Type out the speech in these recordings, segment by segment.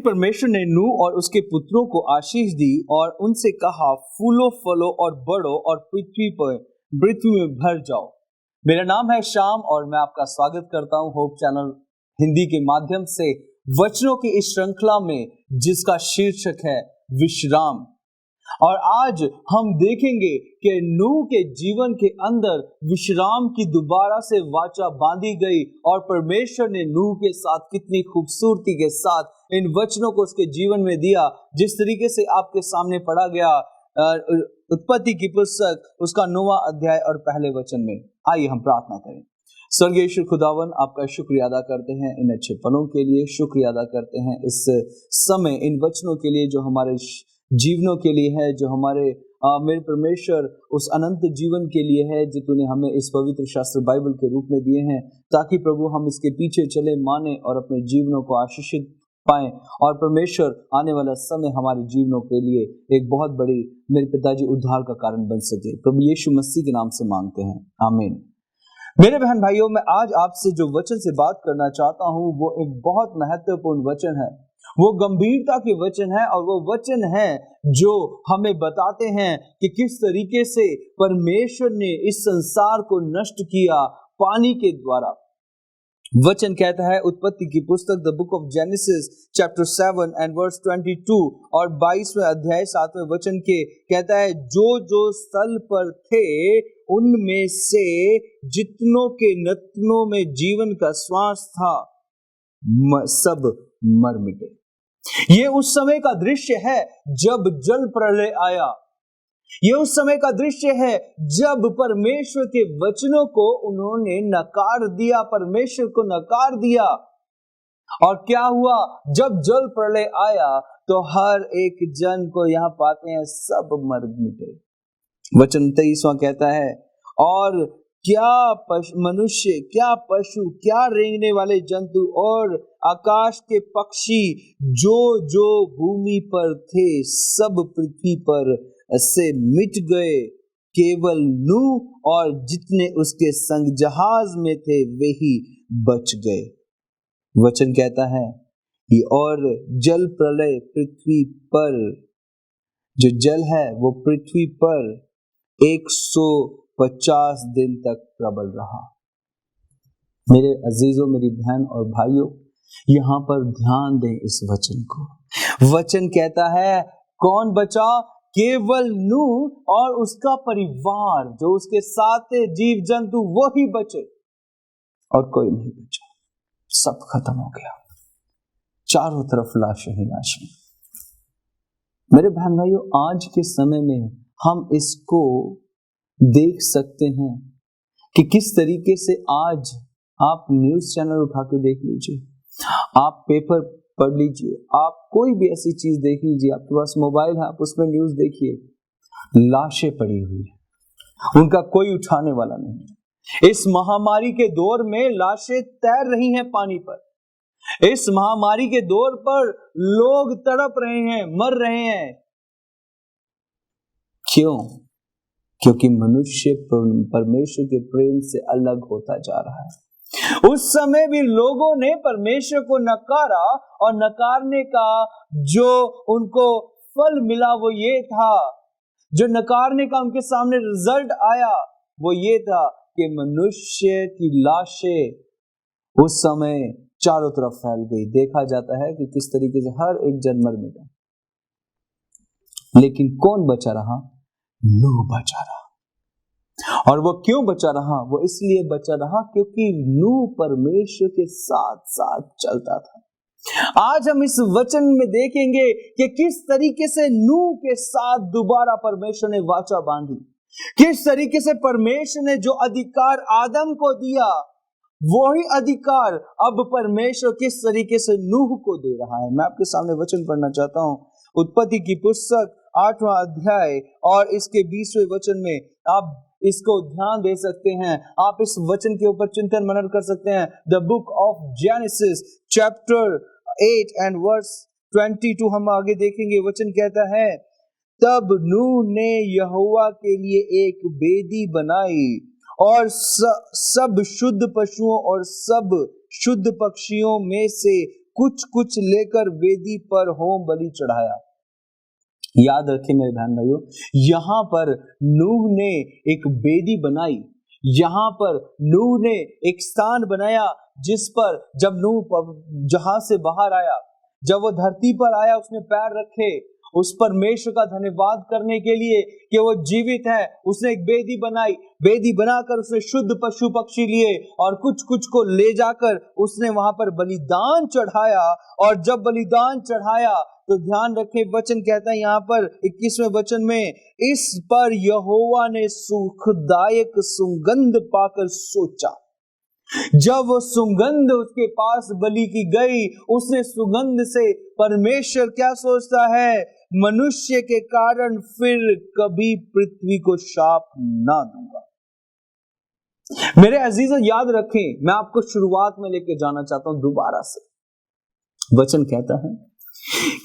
परमेश्वर ने नूह और उसके पुत्रों को आशीष दी और उनसे कहा, फूलो फलो और बढ़ो और पृथ्वी में भर जाओ। मेरा नाम है श्याम और मैं आपका स्वागत करता हूं होप चैनल हिंदी के माध्यम से वचनों की इस श्रृंखला में, जिसका शीर्षक है विश्राम। और आज हम देखेंगे कि नूह के जीवन के अंदर विश्राम की दोबारा से वाचा बांधी गई और परमेश्वर ने नूह के साथ कितनी खूबसूरती के साथ इन वचनों को उसके जीवन में दिया, जिस तरीके से आपके सामने पढ़ा गया उत्पत्ति की पुस्तक उसका 9वां अध्याय और पहले वचन में। आइए हम प्रार्थना करें। स्वर्गीय ईश्वर खुदावन, आपका शुक्रिया अदा करते हैं इन अच्छे पलों के लिए, शुक्रिया अदा करते हैं इस समय इन वचनों के लिए जो हमारे जीवनों के लिए है, जो हमारे मेरे परमेश्वर उस अनंत जीवन के लिए है जो तूने हमें इस पवित्र शास्त्र बाइबल के रूप में दिए हैं, ताकि प्रभु हम इसके पीछे चले, माने और अपने जीवनों को आशीषित पाएं और परमेश्वर आने वाला समय हमारे जीवनों के लिए एक बहुत बड़ी मेरे पिताजी उद्धार का कारण बन सके। प्रभु यीशु मसीह के नाम से मांगते हैं, आमीन। मेरे बहन भाइयों, मैं आज आपसे जो वचन से बात करना चाहता हूं वो एक बहुत महत्वपूर्ण वचन है, वो गंभीरता के वचन है और वो वचन है जो हमें बताते हैं कि किस तरीके से परमेश्वर ने इस संसार को नष्ट किया पानी के द्वारा। वचन कहता है उत्पत्ति की पुस्तक the book of Genesis chapter 7 and verse 22 और 22वें अध्याय 7वें वचन के कहता है, जो जो स्थल पर थे उनमें से जितनों के नतनों में जीवन का श्वास था सब मर मिटे। ये उस समय का दृश्य है जब जल प्रलय आया। ये उस समय का दृश्य है जब परमेश्वर के वचनों को उन्होंने नकार दिया, परमेश्वर को नकार दिया। और क्या हुआ? जब जल प्रलय आया तो हर एक जन को यहां पाते हैं सब मर मिटे। वचन 23वां कहता है, और क्या मनुष्य, क्या पशु, क्या रेंगने वाले जंतु और आकाश के पक्षी जो जो भूमि पर थे सब पृथ्वी पर से मिट गए, केवल नूह और जितने उसके संग जहाज में थे वे ही बच गए। वचन कहता है कि और जल प्रलय पृथ्वी पर, जो जल है वो पृथ्वी पर 150 दिन तक प्रबल रहा। मेरे अजीजों, मेरी बहन और भाइयों, यहां पर ध्यान दें इस वचन को। वचन कहता है कौन बचा? केवल नूह और उसका परिवार, जो उसके साथ जीव जंतु वो ही बचे और कोई नहीं बचा। सब खत्म हो गया, चारों तरफ लाशें ही लाशें। मेरे बहन भाइयों, आज के समय में हम इसको देख सकते हैं कि किस तरीके से आज आप न्यूज चैनल उठा के देख लीजिए, आप पेपर पढ़ लीजिए, आप कोई भी ऐसी चीज देख लीजिए, आपके पास मोबाइल है, आप उसमें न्यूज देखिए, लाशें पड़ी हुई है, उनका कोई उठाने वाला नहीं है। इस महामारी के दौर में लाशें तैर रही हैं पानी पर। इस महामारी के दौर पर लोग तड़प रहे हैं, मर रहे हैं। क्यों? क्योंकि मनुष्य परमेश्वर के प्रेम से अलग होता जा रहा है। उस समय भी लोगों ने परमेश्वर को नकारा और नकारने का जो उनको फल मिला वो ये था, जो नकारने का उनके सामने रिजल्ट आया वो ये था कि मनुष्य की लाशें उस समय चारों तरफ फैल गई। देखा जाता है कि किस तरीके से हर एक जन मर मिटा, लेकिन कौन बचा रहा? नूह बचा रहा। और वो क्यों बचा रहा? वो इसलिए बचा रहा क्योंकि नूह परमेश्वर के साथ साथ चलता था। आज हम इस वचन में देखेंगे कि किस तरीके से नूह के साथ दोबारा परमेश्वर ने वाचा बांधी, किस तरीके से परमेश्वर ने जो अधिकार आदम को दिया वही अधिकार अब परमेश्वर किस तरीके से नूह को दे रहा है। मैं आपके सामने वचन पढ़ना चाहता हूं, उत्पत्ति की पुस्तक 8वां अध्याय और इसके 20वें वचन में आप इसको ध्यान दे सकते हैं। आप इस वचन के ऊपर चिंतन मनन कर सकते हैं। The book of Genesis chapter 8 and verse 22 हम आगे देखेंगे। वचन कहता है, तब नूह ने यहोवा के लिए एक वेदी बनाई और सब शुद्ध पशुओं और सब शुद्ध पक्षियों में से कुछ कुछ लेकर वेदी पर होम बलि चढ़ाया। याद रखें मेरे बहन भाइयों, यहां पर नूह ने एक वेदी बनाई, यहां पर नूह ने एक स्थान बनाया जिस पर जब नूह जहाज से बाहर आया, जब वो धरती पर आया, उसने पैर रखे उस परमेश्वर का धन्यवाद करने के लिए कि वो जीवित है। उसने एक वेदी बनाई, वेदी बनाकर उसने शुद्ध पशु पक्षी लिए और कुछ कुछ को ले जाकर उसने वहां पर बलिदान चढ़ाया। और जब बलिदान चढ़ाया तो ध्यान रखें, वचन कहता है यहाँ पर 21वें वचन में, इस पर यहोवा ने सुखदायक सुगंध पाकर सोचा। जब वो सुगंध उसके पास बलि की गई, उसने सुगंध से परमेश्वर क्या सोचता है, मनुष्य के कारण फिर कभी पृथ्वी को शाप ना दूंगा। मेरे अजीजों याद रखें, मैं आपको शुरुआत में लेके जाना चाहता हूं दोबारा से। वचन कहता है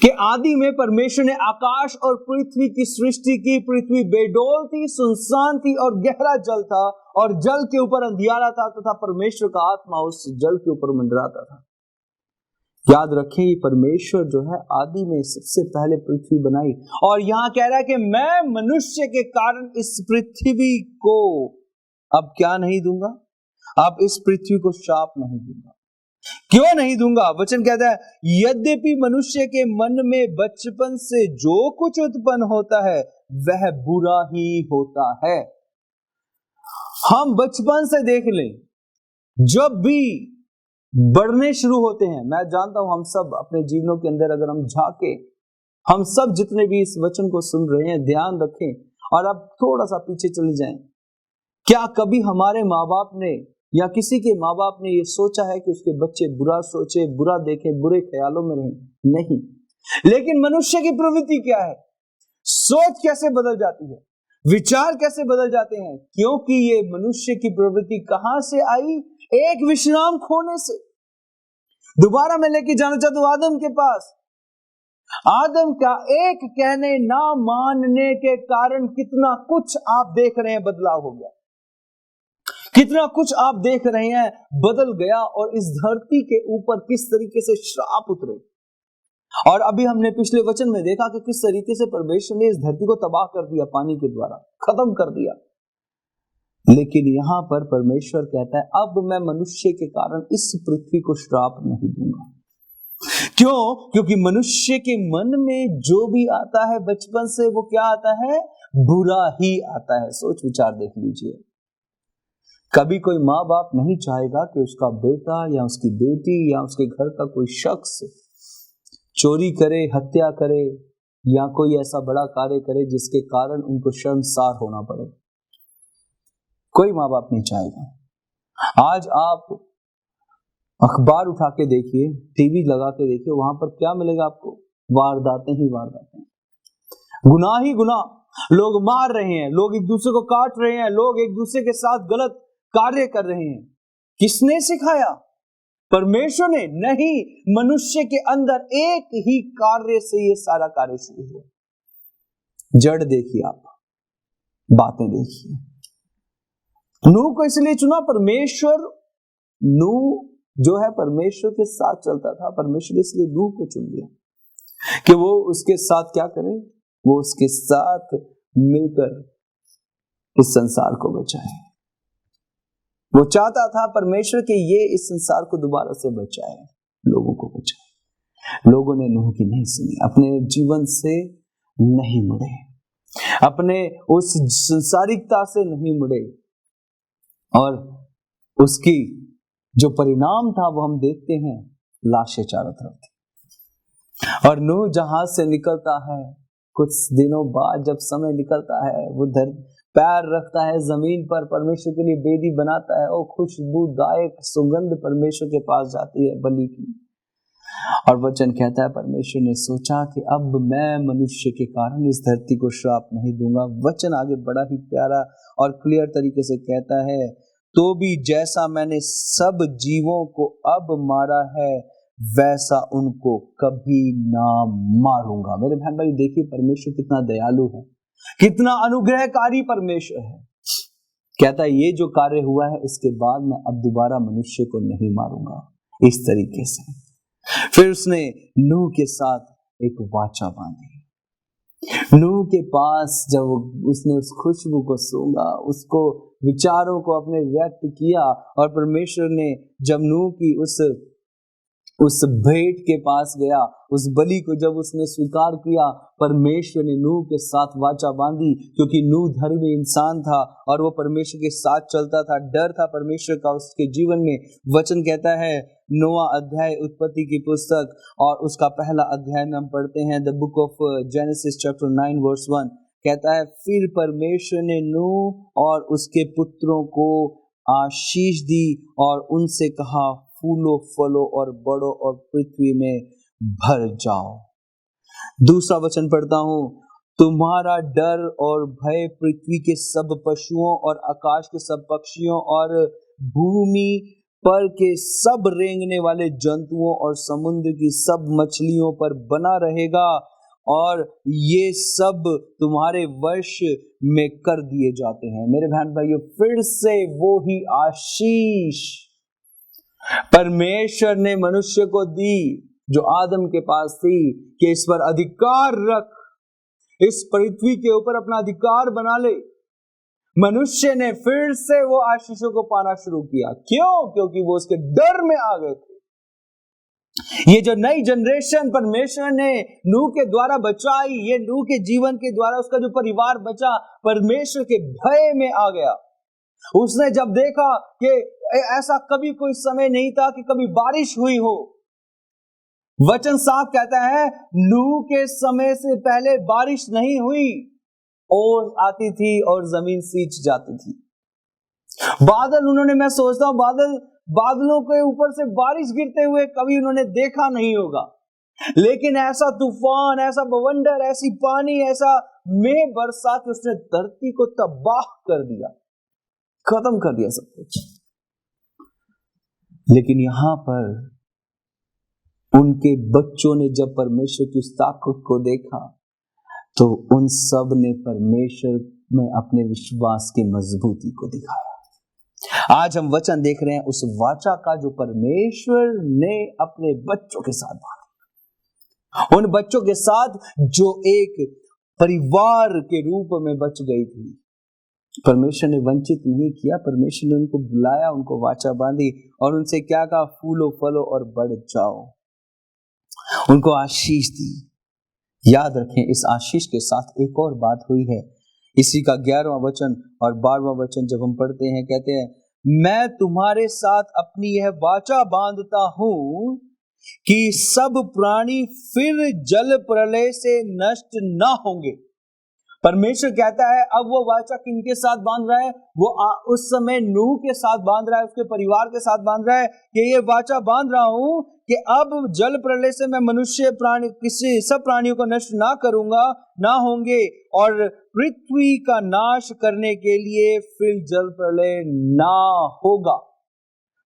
कि आदि में परमेश्वर ने आकाश और पृथ्वी की सृष्टि की। पृथ्वी बेडौल थी, सुनसान थी और गहरा जल था और जल के ऊपर अंधियारा था तथा परमेश्वर का आत्मा उस जल के ऊपर मंडराता था। याद रखें, ये परमेश्वर जो है आदि में सबसे पहले पृथ्वी बनाई और यहां कह रहा है कि मैं मनुष्य के कारण इस पृथ्वी को अब क्या नहीं दूंगा, अब इस पृथ्वी को शाप नहीं दूंगा। क्यों नहीं दूंगा? वचन कहता है, यद्यपि मनुष्य के मन में बचपन से जो कुछ उत्पन्न होता है वह बुरा ही होता है। हम बचपन से देख लें, जब भी बढ़ने शुरू होते हैं, मैं जानता हूं हम सब अपने जीवनों के अंदर अगर हम झांके, हम सब जितने भी इस वचन को सुन रहे हैं, ध्यान रखें और अब थोड़ा सा पीछे चले जाएं। क्या कभी हमारे माँ बाप ने या किसी के माँ बाप ने ये सोचा है कि उसके बच्चे बुरा सोचे, बुरा देखे, बुरे ख्यालों में रहें? नहीं। लेकिन मनुष्य की प्रवृत्ति क्या है? सोच कैसे बदल जाती है, विचार कैसे बदल जाते हैं? क्योंकि ये मनुष्य की प्रवृत्ति कहां से आई? एक विश्राम खोने से। दोबारा मैं लेके जाना चाहता हूं आदम के पास। आदम का एक कहने ना मानने के कारण कितना कुछ आप देख रहे हैं बदलाव हो गया, कितना कुछ आप देख रहे हैं बदल गया और इस धरती के ऊपर किस तरीके से श्राप उतरे। और अभी हमने पिछले वचन में देखा कि किस तरीके से परमेश्वर ने इस धरती को तबाह कर दिया, पानी के द्वारा खत्म कर दिया। लेकिन यहां पर परमेश्वर कहता है, अब मैं मनुष्य के कारण इस पृथ्वी को श्राप नहीं दूंगा। क्यों? क्योंकि मनुष्य के मन में जो भी आता है बचपन से, वो क्या आता है? बुरा ही आता है। सोच विचार देख लीजिए। कभी कोई माँ बाप नहीं चाहेगा कि उसका बेटा या उसकी बेटी या उसके घर का कोई शख्स चोरी करे, हत्या करे या कोई ऐसा बड़ा कार्य करे जिसके कारण उनको शर्मसार होना पड़े। कोई माँ बाप नहीं चाहेगा। आज आप अखबार उठा के देखिए, टीवी लगा के देखिए, वहां पर क्या मिलेगा आपको? वारदातें ही वारदातें, गुनाह ही गुनाह। लोग मार रहे हैं, लोग एक दूसरे को काट रहे हैं, लोग एक दूसरे के साथ गलत कार्य कर रहे हैं। किसने सिखाया? परमेश्वर ने? नहीं, मनुष्य के अंदर एक ही कार्य से ये सारा कार्य शुरू हुआ। जड़ देखिए आप, बातें देखिए। नूह को इसलिए चुना परमेश्वर, नूह जो है परमेश्वर के साथ चलता था, परमेश्वर इसलिए नूह को चुन लिया कि वो उसके साथ क्या करे, वो उसके साथ मिलकर इस संसार को बचाए। वो चाहता था परमेश्वर के ये इस संसार को दोबारा से बचाए, लोगों को बचाए। लोगों ने नूह की नहीं सुनी, अपने जीवन से नहीं मुड़े, अपने उस संसारिकता से नहीं मुड़े और उसकी जो परिणाम था वो हम देखते हैं, लाशें चारों तरफ थी। और नूह जहाज से निकलता है, कुछ दिनों बाद जब समय निकलता है, वो पैर रखता है जमीन पर, परमेश्वर के लिए वेदी बनाता है और खुशबूदायक सुगंध परमेश्वर के पास जाती है बलि की। और वचन कहता है परमेश्वर ने सोचा कि अब मैं मनुष्य के कारण इस धरती को श्राप नहीं दूंगा। वचन आगे बड़ा ही प्यारा और क्लियर तरीके से कहता है, तो भी जैसा मैंने सब जीवों को अब मारा है वैसा उनको कभी ना मारूंगा। मेरे बहन भाई देखिए, परमेश्वर कितना दयालु है, कितना अनुग्रहकारी परमेश्वर है। कहता है ये जो कार्य हुआ है इसके बाद मैं अब दोबारा मनुष्य को नहीं मारूंगा। इस तरीके से फिर उसने नूह के साथ एक वाचा बांधी। नूह के पास जब उसने उस खुशबू को सूंघा, उसको विचारों को अपने व्यक्त किया, और परमेश्वर ने जब नूह की उस भेंट के पास गया, उस बलि को जब उसने स्वीकार किया, परमेश्वर ने नूह के साथ वाचा बांधी, क्योंकि नूह धर्मी इंसान था और वो परमेश्वर के साथ चलता था, डर था परमेश्वर का उसके जीवन में। वचन कहता है, नौवां अध्याय उत्पत्ति की पुस्तक और उसका पहला अध्याय में हम पढ़ते हैं, the book of Genesis chapter 9 verse 1 कहता है, फिर परमेश्वर ने नूह और उसके पुत्रों को आशीष दी और उनसे कहा, फूलो फलो और बढ़ो और पृथ्वी में भर जाओ। दूसरा वचन पढ़ता हूं, तुम्हारा डर और भय पृथ्वी के सब पशुओं और आकाश के सब पक्षियों और भूमि पर के सब रेंगने वाले जंतुओं और समुद्र की सब मछलियों पर बना रहेगा, और ये सब तुम्हारे वश में कर दिए जाते हैं। मेरे बहन भाइयों, फिर से वो ही आशीष परमेश्वर ने मनुष्य को दी जो आदम के पास थी, कि इस पर अधिकार रख, इस पृथ्वी के ऊपर अपना अधिकार बना ले। मनुष्य ने फिर से वो आशीषों को पाना शुरू किया। क्यों? क्योंकि वो उसके डर में आ गए थे। ये जो नई जनरेशन परमेश्वर ने नूह के द्वारा बचाई, ये नूह के जीवन के द्वारा उसका जो परिवार बचा, परमेश्वर के भय में आ गया। उसने जब देखा कि ऐसा कभी कोई समय नहीं था कि कभी बारिश हुई हो। वचन साफ कहता है, नूह के समय से पहले बारिश नहीं हुई, ओस आती थी और जमीन सींच जाती थी। बादल उन्होंने, मैं सोचता हूं, बादलों के ऊपर से बारिश गिरते हुए कभी उन्होंने देखा नहीं होगा, लेकिन ऐसा तूफान, ऐसा बवंडर, ऐसी पानी, ऐसा मेघ बरसात, उसने धरती को तबाह कर दिया, खत्म कर दिया सब कुछ। लेकिन यहां पर उनके बच्चों ने जब परमेश्वर की उस ताकत को देखा, तो उन सब ने परमेश्वर में अपने विश्वास की मजबूती को दिखाया। आज हम वचन देख रहे हैं उस वाचा का जो परमेश्वर ने अपने बच्चों के साथ बांधा, उन बच्चों के साथ जो एक परिवार के रूप में बच गई थी। परमेश्वर ने वंचित नहीं किया, परमेश्वर ने उनको बुलाया, उनको वाचा बांधी और उनसे क्या कहा, फूलो फलो और बढ़ जाओ, उनको आशीष दी। याद रखें, इस आशीष के साथ एक और बात हुई है। इसी का 11वां वचन और 12वां वचन जब हम पढ़ते हैं, कहते हैं, मैं तुम्हारे साथ अपनी यह वाचा बांधता हूं कि सब प्राणी फिर जल प्रलय से नष्ट न होंगे। परमेश्वर कहता है, अब वो वाचा किनके साथ बांध रहा है? वो उस समय नूह के साथ बांध रहा है, उसके परिवार के साथ बांध रहा है कि ये वाचा बांध रहा हूं कि अब जल प्रलय से मैं मनुष्य प्राणी, किसी सब प्राणियों को नष्ट ना करूंगा, ना होंगे, और पृथ्वी का नाश करने के लिए फिर जल प्रलय ना होगा।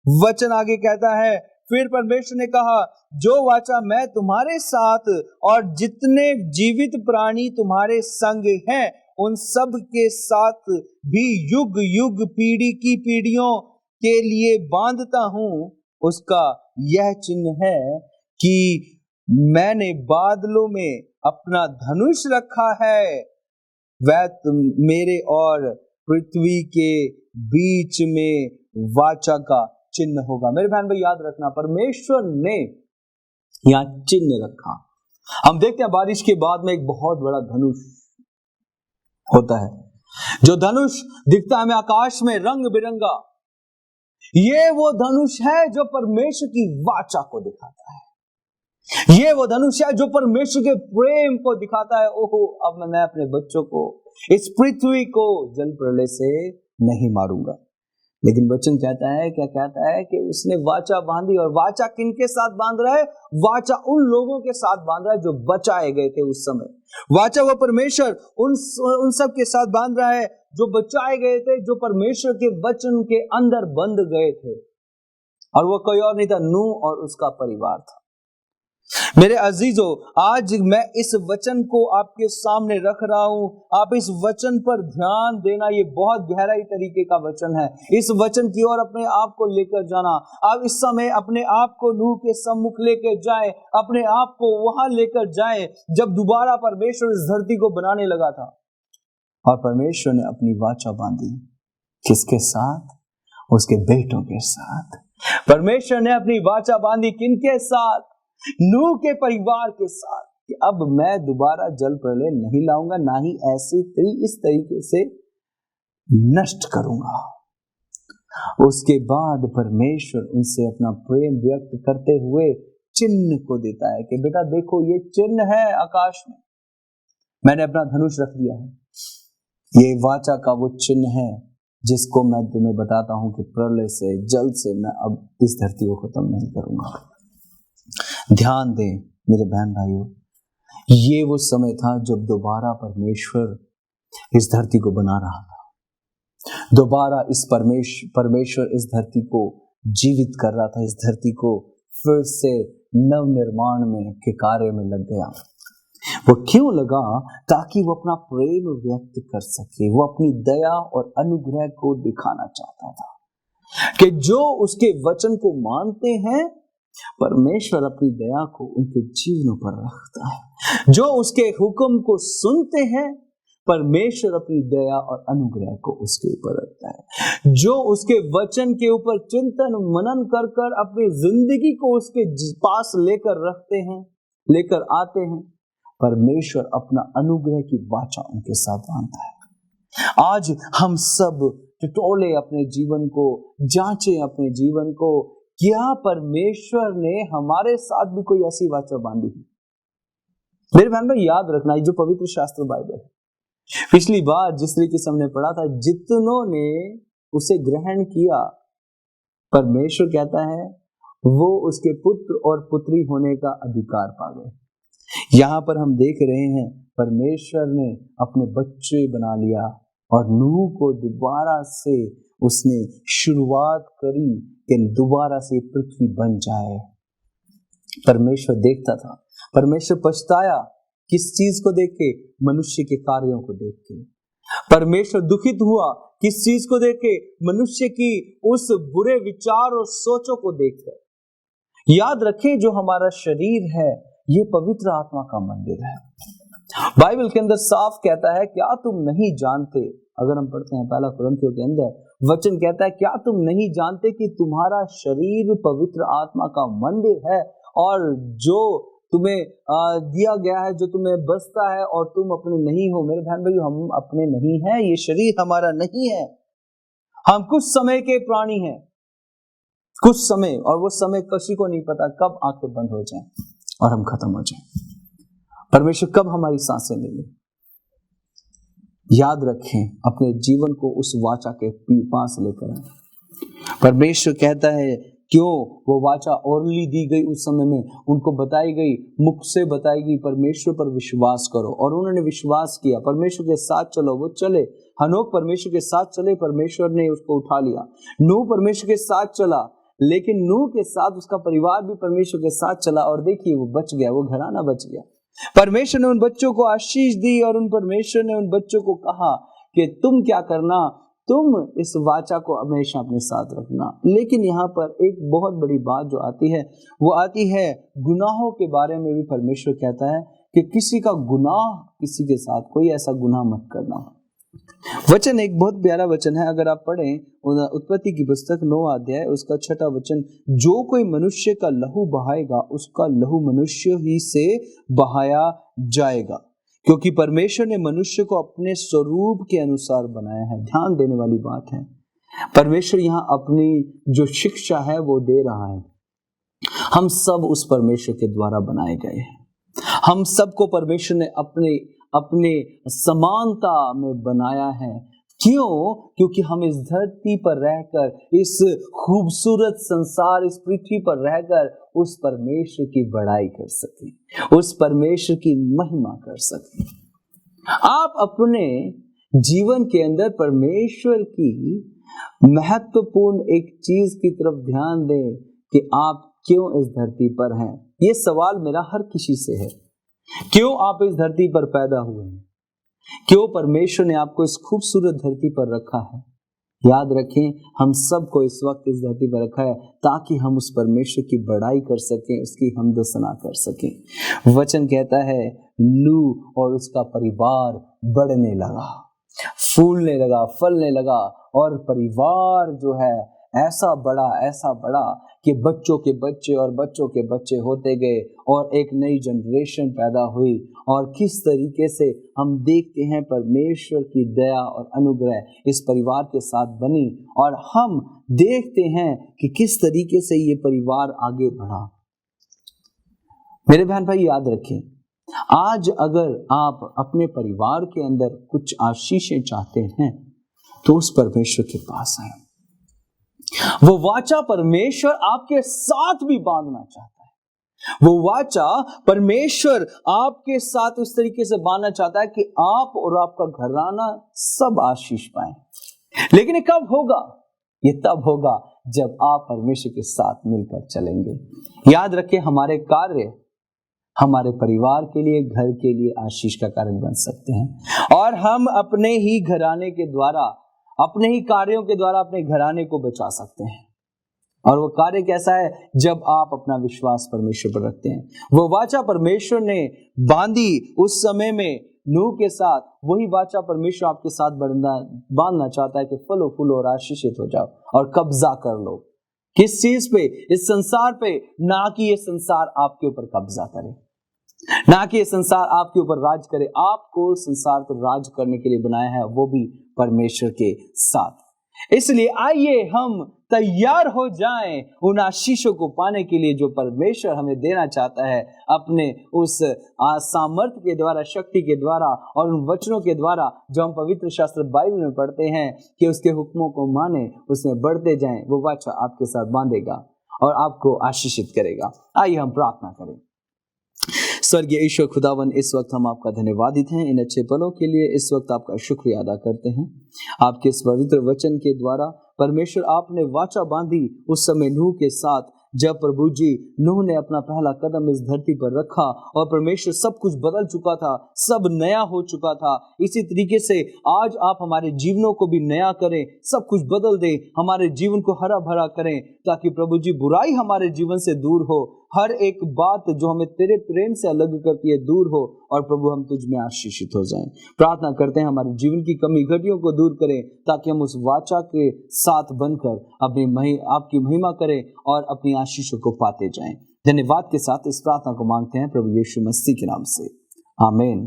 वचन आगे कहता है, फिर परमेश्वर ने कहा, जो वाचा मैं तुम्हारे साथ और जितने जीवित प्राणी तुम्हारे संग हैं उन सब के साथ भी युग युग पीढ़ी की पीढ़ियों के लिए बांधता हूं, उसका यह चिन्ह है कि मैंने बादलों में अपना धनुष रखा है, वह मेरे और पृथ्वी के बीच में वाचा का चिन्ह होगा। मेरे बहन भाई, याद रखना, परमेश्वर ने यहां चिन्ह रखा। हम देखते हैं बारिश के बाद में एक बहुत बड़ा धनुष होता है, जो धनुष दिखता है हमें आकाश में रंग बिरंगा। ये वो धनुष है जो परमेश्वर की वाचा को दिखाता है। ये वो धनुष है जो परमेश्वर के प्रेम को दिखाता है। ओहो, अब मैं अपने बच्चों को, इस पृथ्वी को जल प्रलय से नहीं मारूंगा। लेकिन वचन कहता है, क्या कहता है कि उसने वाचा बांधी। और वाचा किनके साथ बांध रहा है? वाचा उन लोगों के साथ बांध रहा है जो बचाए गए थे उस समय। वाचा वो परमेश्वर उन सब के साथ बांध रहा है जो बचाए गए थे, जो परमेश्वर के वचन के अंदर बंध गए थे। और वो कोई और नहीं था, नूह और उसका परिवार था। मेरे अजीजों, आज मैं इस वचन को आपके सामने रख रहा हूं। आप इस वचन पर ध्यान देना, ये बहुत गहराई तरीके का वचन है। इस वचन की ओर अपने आप को लेकर जाना। आप इस समय अपने आप को नूह के सम्मुख लेकर जाएं, अपने आप को वहां लेकर जाएं जब दोबारा परमेश्वर इस धरती को बनाने लगा था। और परमेश्वर ने अपनी वाचा बांधी, किसके साथ? उसके बेटों के साथ। परमेश्वर ने अपनी वाचा बांधी किनके साथ? नूह के परिवार के साथ, कि अब मैं दोबारा जल प्रलय नहीं लाऊंगा, ना ही इस तरीके से नष्ट करूंगा। उसके बाद परमेश्वर उनसे अपना प्रेम व्यक्त करते हुए चिन्ह को देता है कि बेटा देखो, ये चिन्ह है आकाश में, मैंने अपना धनुष रख दिया है। ये वाचा का वो चिन्ह है जिसको मैं तुम्हें बताता हूं कि प्रलय से, जल से मैं अब इस धरती को खत्म नहीं करूंगा। ध्यान दें मेरे बहन भाइयों, ये वो समय था जब दोबारा परमेश्वर इस धरती को बना रहा था। दोबारा इस परमेश्वर इस धरती को जीवित कर रहा था। इस धरती को फिर से नव निर्माण में के कार्य में लग गया। वो क्यों लगा? ताकि वो अपना प्रेम व्यक्त कर सके। वो अपनी दया और अनुग्रह को दिखाना चाहता था कि जो उसके वचन को मानते हैं, परमेश्वर अपनी दया को उनके जीवनों पर रखता है। जो उसके हुक्म को सुनते हैं, परमेश्वर अपनी दया और अनुग्रह को उसके ऊपर रखता है। जो उसके वचन के ऊपर चिंतन मनन कर कर अपनी जिंदगी को उसके पास लेकर रखते हैं, लेकर आते हैं, परमेश्वर अपना अनुग्रह की वाचा उनके साथ बांधता है। आज हम सब टटोले अपने जीवन को, जांचें अपने जीवन को, क्या परमेश्वर ने हमारे साथ भी कोई ऐसी वाचा बांधी है? मेरे बहन भाई, याद रखना, जो पवित्र शास्त्र बाइबल है, पिछली बार जिस तरीके से हमने पढ़ा था, जितनों ने उसे ग्रहण किया, परमेश्वर कहता है वो उसके पुत्र और पुत्री होने का अधिकार पा गए। यहां पर हम देख रहे हैं परमेश्वर ने अपने बच्चे बना लिया और नूह को दोबारा से उसने शुरुआत करी कि दोबारा से पृथ्वी बन जाए। परमेश्वर देखता था, परमेश्वर पछताया किस चीज को देख के? मनुष्य के कार्यों को देख के। परमेश्वर दुखित हुआ किस चीज को देख के? मनुष्य की उस बुरे विचार और सोचों को देखकर। याद रखें, जो हमारा शरीर है ये पवित्र आत्मा का मंदिर है। बाइबल के अंदर साफ कहता है, क्या तुम नहीं जानते? अगर हम पढ़ते हैं पहला कुरिन्थियों के अंदर, वचन कहता है, क्या तुम नहीं जानते कि तुम्हारा शरीर पवित्र आत्मा का मंदिर है और जो तुम्हें दिया गया है, जो तुम्हें बसता है, और तुम अपने नहीं हो। मेरे बहन भाइयों, हम अपने नहीं हैं, ये शरीर हमारा नहीं है। हम कुछ समय के प्राणी हैं, कुछ समय, और वो समय किसी को नहीं पता कब आंखें बंद हो जाएं और हम खत्म हो जाएं। परमेश्वर कब हमारी सांसें ले ले। याद रखें, अपने जीवन को उस वाचा के पास लेकर आए। परमेश्वर कहता है, क्यों वो वाचा ओरली दी गई उस समय में, उनको बताई गई, मुख से बताई गई, परमेश्वर पर विश्वास करो, और उन्होंने विश्वास किया। परमेश्वर के साथ चलो, वो चले। हनोक परमेश्वर के साथ चले, परमेश्वर ने उसको उठा लिया। नूह परमेश्वर के साथ चला, लेकिन नूह के साथ उसका परिवार भी परमेश्वर के साथ चला, और देखिए वो बच गया, वो घराना बच गया। परमेश्वर ने उन बच्चों को आशीष दी और परमेश्वर ने उन बच्चों को कहा कि तुम क्या करना, तुम इस वाचा को हमेशा अपने साथ रखना। लेकिन यहाँ पर एक बहुत बड़ी बात जो आती है, वो आती है गुनाहों के बारे में भी। परमेश्वर कहता है कि किसी का गुनाह, किसी के साथ कोई ऐसा गुनाह मत करना। वचन एक बहुत प्यारा वचन है, अगर आप पढ़ें उत्पत्ति की पुस्तक 9 अध्याय उसका 6 वचन, जो कोई मनुष्य का लहू बहाएगा उसका लहू मनुष्य ही से बहाया जाएगा, क्योंकि परमेश्वर ने मनुष्य को अपने स्वरूप के अनुसार बनाया है। ध्यान देने वाली बात है, परमेश्वर यहाँ अपनी जो शिक्षा है वो दे रहा है। हम सब उस परमेश्वर के द्वारा बनाए गए हैं। हम सबको परमेश्वर ने अपने समानता में बनाया है। क्यों? क्योंकि हम इस धरती पर रहकर, इस खूबसूरत संसार, इस पृथ्वी पर रहकर उस परमेश्वर की बड़ाई कर सकें, उस परमेश्वर की महिमा कर सकें। आप अपने जीवन के अंदर परमेश्वर की महत्वपूर्ण एक चीज की तरफ ध्यान दें कि आप क्यों इस धरती पर हैं। ये सवाल मेरा हर किसी से है। क्यों आप इस धरती पर पैदा हुए हैं? क्यों परमेश्वर ने आपको इस खूबसूरत धरती पर रखा है? याद रखें, हम सबको इस वक्त इस धरती पर रखा है ताकि हम उस परमेश्वर की बड़ाई कर सकें, उसकी हमद सना कर सकें। वचन कहता है नूह और उसका परिवार बढ़ने लगा, फूलने लगा, फलने लगा, और परिवार जो है ऐसा बड़ा कि बच्चों के बच्चे और बच्चों के बच्चे होते गए और एक नई जनरेशन पैदा हुई। और किस तरीके से हम देखते हैं परमेश्वर की दया और अनुग्रह इस परिवार के साथ बनी, और हम देखते हैं कि किस तरीके से ये परिवार आगे बढ़ा। मेरे बहन भाई याद रखें, आज अगर आप अपने परिवार के अंदर कुछ आशीषें चाहते हैं तो उस परमेश्वर के पास आए। वो वाचा परमेश्वर आपके साथ भी बांधना चाहता है। वो वाचा परमेश्वर आपके साथ उस तरीके से बांधना चाहता है कि आप और आपका घराना सब आशीष पाए। लेकिन ये कब होगा? ये तब होगा जब आप परमेश्वर के साथ मिलकर चलेंगे। याद रखें, हमारे कार्य हमारे परिवार के लिए, घर के लिए आशीष का कारण बन सकते हैं, और हम अपने ही घराने के द्वारा, अपने ही कार्यों के द्वारा अपने घराने को बचा सकते हैं। और वो कार्य कैसा है? जब आप अपना विश्वास परमेश्वर पर रखते हैं। वो वाचा परमेश्वर ने बांधी उस समय में नूह के साथ, वही वाचा परमेश्वर आपके साथ बांधना चाहता है कि फलो फूलो और आशीषित हो जाओ और कब्जा कर लो। किस चीज पे? इस संसार पे। ना कि ये संसार आपके ऊपर कब्जा करे, ना कि ये संसार आपके ऊपर राज करे। आपको संसार पर राज करने के लिए बनाया है, वो भी परमेश्वर के साथ। इसलिए आइए हम तैयार हो जाएं उन आशीषों को पाने के लिए जो परमेश्वर हमें देना चाहता है, अपने उस सामर्थ्य के द्वारा, शक्ति के द्वारा, और उन वचनों के द्वारा जो हम पवित्र शास्त्र बाइबल में पढ़ते हैं कि उसके हुक्मों को माने, उसमें बढ़ते जाएं। वो वाचा आपके साथ बांधेगा और आपको आशीषित करेगा। आइए हम प्रार्थना करें। स्वर्गीय ईश्वर खुदावन, इस वक्त हम आपका धन्यवादित हैं इन अच्छे पलों के लिए। इस वक्त आपका शुक्रिया अदा करते हैं। आपके इस पवित्र वचन के द्वारा परमेश्वर आपने वाचा बांधी उस समय नूह के साथ, जब प्रभु जी नूह ने अपना पहला कदम इस धरती पर रखा और परमेश्वर सब कुछ बदल चुका था, सब नया हो चुका था। इसी तरीके से आज आप हमारे जीवनों को भी नया करें, सब कुछ बदल दें, हमारे जीवन को हरा भरा करें, ताकि प्रभु जी बुराई हमारे जीवन से दूर हो, हर एक बात जो हमें तेरे प्रेम से अलग करती है दूर हो, और प्रभु हम तुझ में आशीषित हो जाएं। प्रार्थना करते हैं हमारे जीवन की कमी घटियों को दूर करें, ताकि हम उस वाचा के साथ बनकर अपनी आपकी महिमा करें और अपनी आशीषों को पाते जाएं। धन्यवाद के साथ इस प्रार्थना को मांगते हैं प्रभु यीशु मसीह के नाम से, आमीन।